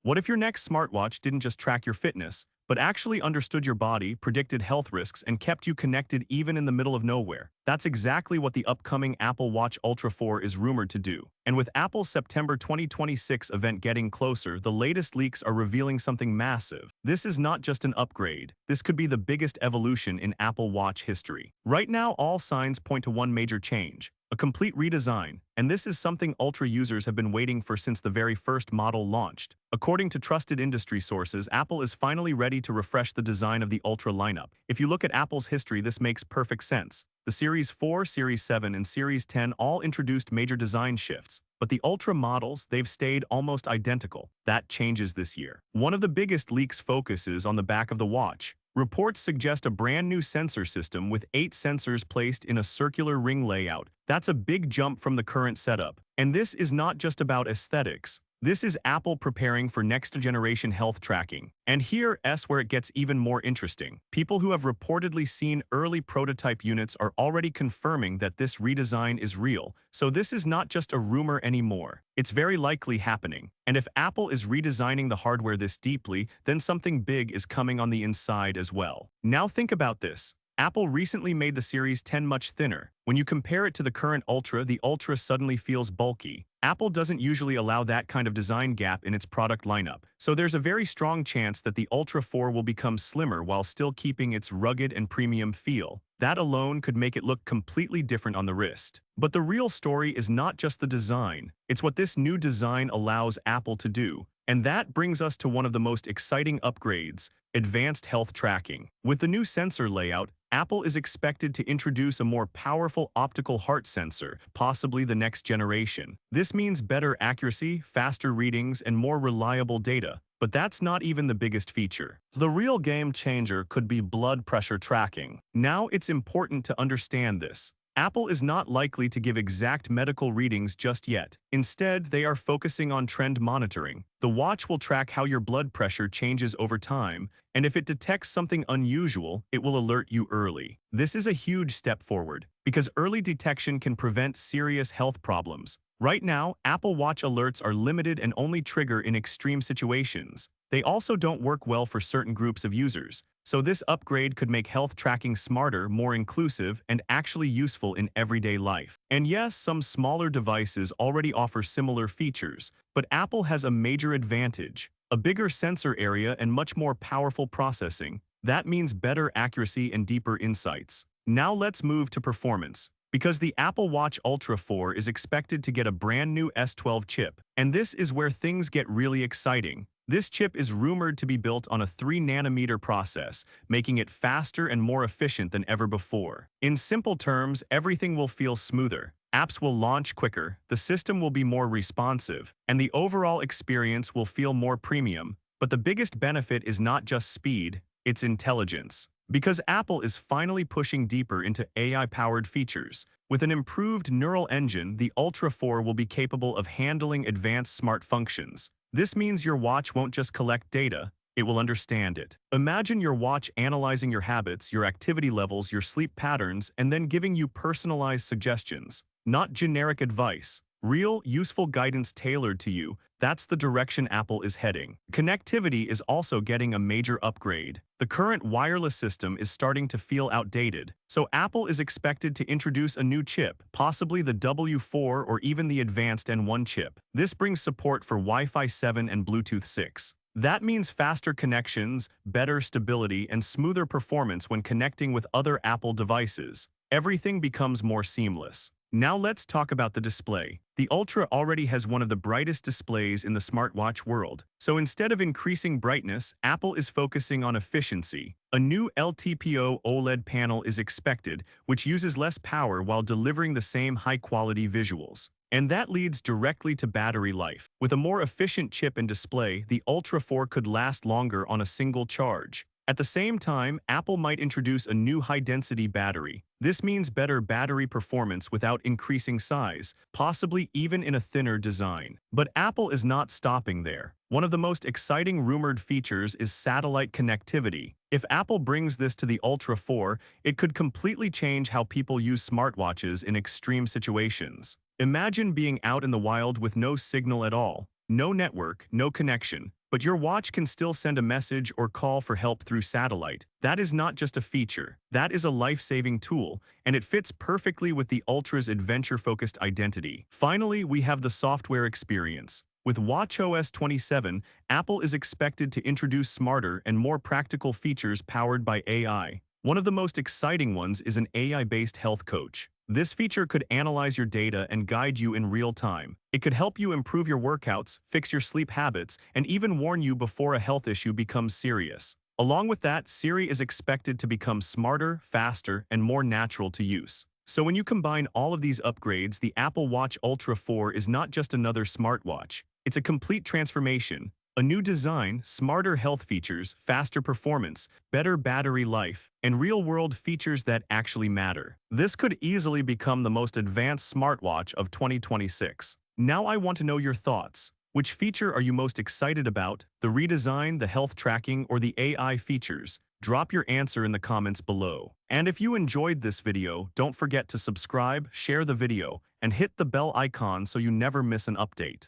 What if your next smartwatch didn't just track your fitness, but actually understood your body, predicted health risks, and kept you connected even in the middle of nowhere? That's exactly what the upcoming Apple Watch Ultra 4 is rumored to do. And with Apple's September 2026 event getting closer, the latest leaks are revealing something massive. This is not just an upgrade. This could be the biggest evolution in Apple Watch history. Right now, all signs point to one major change: a complete redesign, and this is something Ultra users have been waiting for since the very first model launched. According to trusted industry sources, Apple is finally ready to refresh the design of the Ultra lineup. If you look at Apple's history, this makes perfect sense. The Series 4, Series 7, and Series 10 all introduced major design shifts, but the Ultra models, they've stayed almost identical. That changes this year. One of the biggest leaks focuses on the back of the watch. Reports suggest a brand new sensor system with 8 sensors placed in a circular ring layout. That's a big jump from the current setup. And this is not just about aesthetics. This is Apple preparing for next-generation health tracking. And here's where it gets even more interesting. People who have reportedly seen early prototype units are already confirming that this redesign is real. So this is not just a rumor anymore. It's very likely happening. And if Apple is redesigning the hardware this deeply, then something big is coming on the inside as well. Now think about this. Apple recently made the Series 10 much thinner. When you compare it to the current Ultra, the Ultra suddenly feels bulky. Apple doesn't usually allow that kind of design gap in its product lineup, so there's a very strong chance that the Ultra 4 will become slimmer while still keeping its rugged and premium feel. That alone could make it look completely different on the wrist. But the real story is not just the design, it's what this new design allows Apple to do. And that brings us to one of the most exciting upgrades: advanced health tracking. With the new sensor layout, Apple is expected to introduce a more powerful optical heart sensor, possibly the next generation. This means better accuracy, faster readings, and more reliable data. But that's not even the biggest feature. The real game changer could be blood pressure tracking. Now it's important to understand this. Apple is not likely to give exact medical readings just yet. Instead, they are focusing on trend monitoring. The watch will track how your blood pressure changes over time, and if it detects something unusual, it will alert you early. This is a huge step forward, because early detection can prevent serious health problems. Right now, Apple Watch alerts are limited and only trigger in extreme situations. They also don't work well for certain groups of users. So this upgrade could make health tracking smarter, more inclusive, and actually useful in everyday life. And yes, some smaller devices already offer similar features, but Apple has a major advantage: a bigger sensor area and much more powerful processing. That means better accuracy and deeper insights. Now let's move to performance, because the Apple Watch Ultra 4 is expected to get a brand new S12 chip. And this is where things get really exciting. This chip is rumored to be built on a 3-nanometer process, making it faster and more efficient than ever before. In simple terms, everything will feel smoother. Apps will launch quicker, the system will be more responsive, and the overall experience will feel more premium. But the biggest benefit is not just speed, it's intelligence. Because Apple is finally pushing deeper into AI-powered features. With an improved neural engine, the Ultra 4 will be capable of handling advanced smart functions. This means your watch won't just collect data, it will understand it. Imagine your watch analyzing your habits, your activity levels, your sleep patterns, and then giving you personalized suggestions. Not generic advice. Real, useful guidance tailored to you. That's the direction Apple is heading. Connectivity is also getting a major upgrade. The current wireless system is starting to feel outdated, so Apple is expected to introduce a new chip, possibly the W4 or even the advanced N1 chip. This brings support for Wi-Fi 7 and Bluetooth 6. That means faster connections, better stability, and smoother performance when connecting with other Apple devices. Everything becomes more seamless. Now let's talk about the display. The Ultra already has one of the brightest displays in the smartwatch world. So instead of increasing brightness, Apple is focusing on efficiency. A new LTPO OLED panel is expected, which uses less power while delivering the same high-quality visuals. And that leads directly to battery life. With a more efficient chip and display, the Ultra 4 could last longer on a single charge. At the same time, Apple might introduce a new high-density battery. This means better battery performance without increasing size, possibly even in a thinner design. But Apple is not stopping there. One of the most exciting rumored features is satellite connectivity. If Apple brings this to the Ultra 4, it could completely change how people use smartwatches in extreme situations. Imagine being out in the wild with no signal at all. No network, no connection, but your watch can still send a message or call for help through satellite. That is not just a feature, that is a life-saving tool, and it fits perfectly with the Ultra's adventure-focused identity. Finally, we have the software experience. With watchOS 27, Apple is expected to introduce smarter and more practical features powered by AI. One of the most exciting ones is an AI-based health coach. This feature could analyze your data and guide you in real time. It could help you improve your workouts, fix your sleep habits, and even warn you before a health issue becomes serious. Along with that, Siri is expected to become smarter, faster, and more natural to use. So when you combine all of these upgrades, the Apple Watch Ultra 4 is not just another smartwatch. It's a complete transformation. A new design, smarter health features, faster performance, better battery life, and real-world features that actually matter. This could easily become the most advanced smartwatch of 2026. Now I want to know your thoughts. Which feature are you most excited about? The redesign, the health tracking, or the AI features? Drop your answer in the comments below. And if you enjoyed this video, don't forget to subscribe, share the video, and hit the bell icon so you never miss an update.